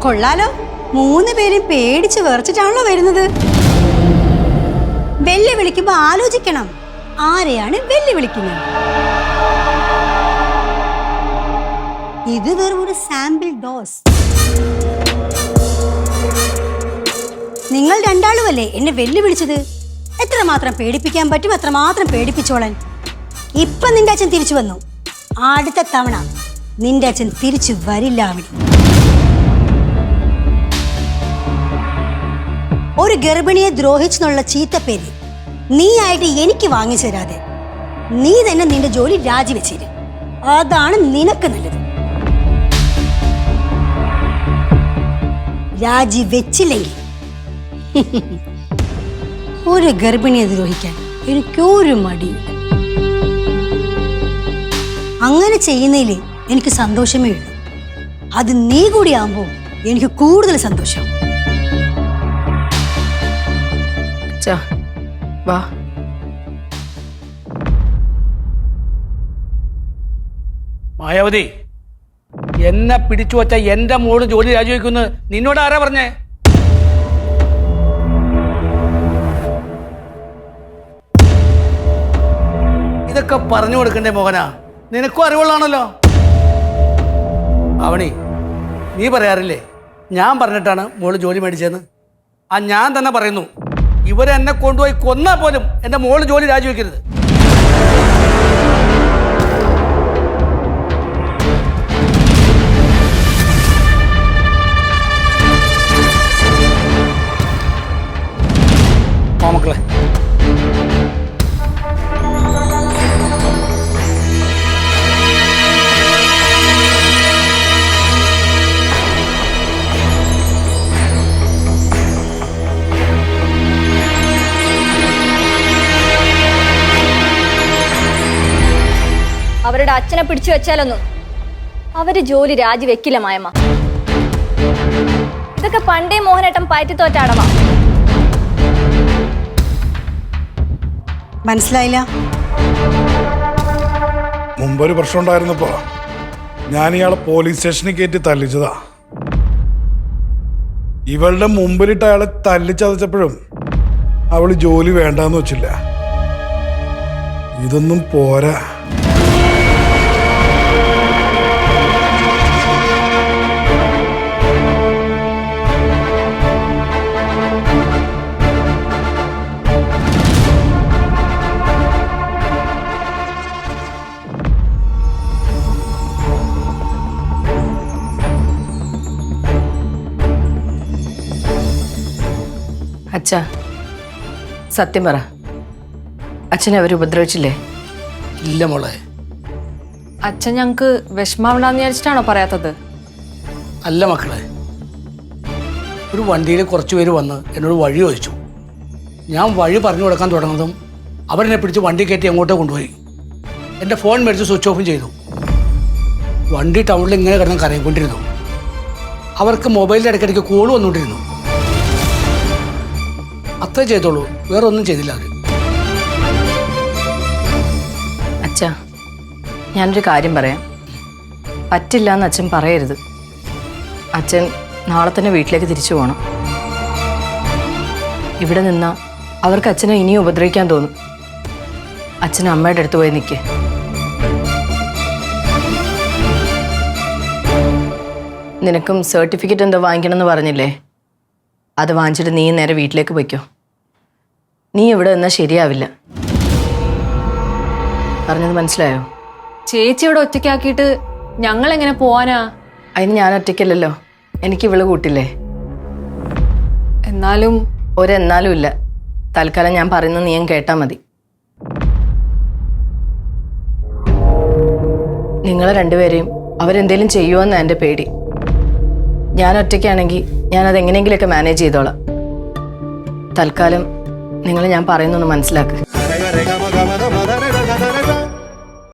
കൊള്ളാലോ, 3 പേരും പേടിച്ച് വിറച്ചിട്ടാണല്ലോ വരുന്നത്. വെല്ലുവിളിക്കുമ്പോ ആലോചിക്കണം, ആരെയാണ് വെല്ലുവിളിക്കുന്നത്. ഇത് വെറും ഒരു സാമ്പിൾ ഡോസ്. നിങ്ങൾ രണ്ടാളുമല്ലേ എന്നെ വെല്ലുവിളിച്ചത്. എത്രമാത്രം പേടിപ്പിക്കാൻ പറ്റും അത്രമാത്രം പേടിപ്പിച്ചോളാൻ. ഇപ്പൊ നിന്റെ അച്ഛൻ തിരിച്ചു വന്നു. അടുത്ത തവണ നിന്റെ അച്ഛൻ തിരിച്ചു വരില്ല. അവിടെ ഒരു ഗർഭിണിയെ ദ്രോഹിച്ചെന്നുള്ള ചീത്തപ്പേര് നീ ആയിട്ട് എനിക്ക് വാങ്ങിച്ചു തരാതെ നീ തന്നെ നിന്റെ ജോലി രാജിവെച്ചേര്. അതാണ് നിനക്ക് നല്ലത്. രാജിവെച്ചില്ലെങ്കിൽ ഒരു ഗർഭിണിയെ ദ്രോഹിക്കാൻ എനിക്കൊരു മടിയില്ല. അങ്ങനെ ചെയ്യുന്നതിൽ എനിക്ക് സന്തോഷമേ ഉള്ളൂ. അത് നീ കൂടി ആകുമ്പോൾ എനിക്ക് കൂടുതൽ സന്തോഷം. മായാവതി, എന്നെ പിടിച്ചു വച്ച എന്റെ മോള് ജോലി രാജിവെക്കുന്നു നിന്നോട് ആരാ പറഞ്ഞേ? ഇതൊക്കെ പറഞ്ഞു കൊടുക്കണ്ടേ മോഹനാ? നിനക്കും അറിവുള്ളാണല്ലോ. അവണി, നീ പറയാറില്ലേ ഞാൻ പറഞ്ഞിട്ടാണ് മോള് ജോലി മേടിച്ചതെന്ന്? ആ ഞാൻ തന്നെ പറയുന്നു, ഇവരെന്നെ കൊണ്ടുപോയി കൊന്നാൽ പോലും എൻ്റെ മോള് ജോലി രാജിവെക്കരുത്. മക്കളെ, അവരുടെ അച്ഛനെ പിടിച്ചു വെച്ചാലൊന്നും അവര് ജോലി രാജിവെക്കില്ല മായമ്മ. ഇതൊക്കെ പണ്ടേ മോഹനേട്ടൻ പയറ്റിത്തോറ്റാടവാ. മനസ്സിലായില്ല? മുമ്പൊരു പ്രശ്നം ഉണ്ടായിരുന്നപ്പോ ഞാൻ ഇയാളെ പോലീസ് സ്റ്റേഷനിൽ കയറ്റി തല്ലിച്ചതാ. ഇവളുടെ മുമ്പിലിട്ട് അയാളെ തല്ലിച്ചതച്ചപ്പോഴും അവള് ജോലി വേണ്ടാന്ന് വെച്ചില്ല. ഇതൊന്നും പോരാ. അച്ഛാ, സത്യം പറ, അച്ഛനെ അവർ ഉപദ്രവിച്ചില്ലേ? ഇല്ല മോളെ. അച്ഛൻ ഞങ്ങൾക്ക് വിഷമാവണ്ടെന്ന് വിചാരിച്ചിട്ടാണോ പറയാത്തത്? അല്ല മക്കളെ, ഒരു വണ്ടിയിൽ കുറച്ച് പേര് വന്ന് എന്നോട് വഴി ചോദിച്ചു. ഞാൻ വഴി പറഞ്ഞു കൊടുക്കാൻ തുടങ്ങുന്നതും അവരെന്നെ പിടിച്ച് വണ്ടി കയറ്റി അങ്ങോട്ട് കൊണ്ടുപോയി. എൻ്റെ ഫോൺ മേടിച്ച് സ്വിച്ച് ഓഫും ചെയ്തു. വണ്ടി ടൗണിൽ ഇങ്ങനെ കിടന്ന് കരയിക്കൊണ്ടിരുന്നു. അവർക്ക് മൊബൈലിൽ ഇടയ്ക്കിടയ്ക്ക് കോൾ വന്നുകൊണ്ടിരുന്നു. അത്രേ ചെയ്തോളൂ, വേറെ ഒന്നും ചെയ്തില്ല അവർ. അച്ഛാ, ഞാനൊരു കാര്യം പറയാം. പറ്റില്ല എന്ന് അച്ഛൻ പറയരുത്. അച്ഛൻ നാളെ തന്നെ വീട്ടിലേക്ക് തിരിച്ചു പോകണം. ഇവിടെ നിന്നാൽ അവർക്ക് അച്ഛനെ ഇനിയും ഉപദ്രവിക്കാൻ തോന്നും. അച്ഛൻ അമ്മയുടെ അടുത്ത് പോയി നിൽക്കേ. നിനക്കും സർട്ടിഫിക്കറ്റ് എന്തോ വാങ്ങിക്കണമെന്ന് പറഞ്ഞില്ലേ? അത് വാങ്ങിച്ചിട്ട് നീ നേരെ വീട്ടിലേക്ക് പോയിക്കോ. നീ ഇവിടെ നിന്നാൽ ശരിയാവില്ല. പറഞ്ഞത് മനസ്സിലായോ? ചേച്ചി ഇവിടെ ഒറ്റയ്ക്കാക്കിയിട്ട് ഞങ്ങൾ എങ്ങനെ പോവാനാ? അതിന് ഞാൻ ഒറ്റയ്ക്കല്ലല്ലോ, എനിക്ക് ഇവള് കൂട്ടില്ലേ. എന്നാലും ഒരെന്നാലും ഇല്ല. തൽക്കാലം ഞാൻ പറയുന്നത് നീ കേട്ടാൽ മതി. നിങ്ങളെ രണ്ടുപേരെയും അവരെന്തേലും ചെയ്യുമോയെന്നാണ് എൻ്റെ പേടി. ഞാൻ ഒറ്റയ്ക്കാണെങ്കിൽ ഞാനത് എങ്ങനെയെങ്കിലുമൊക്കെ മാനേജ് ചെയ്തോളാം. തൽക്കാലം നിങ്ങൾ ഞാൻ പറയുന്നൊന്ന് മനസ്സിലാക്കുക.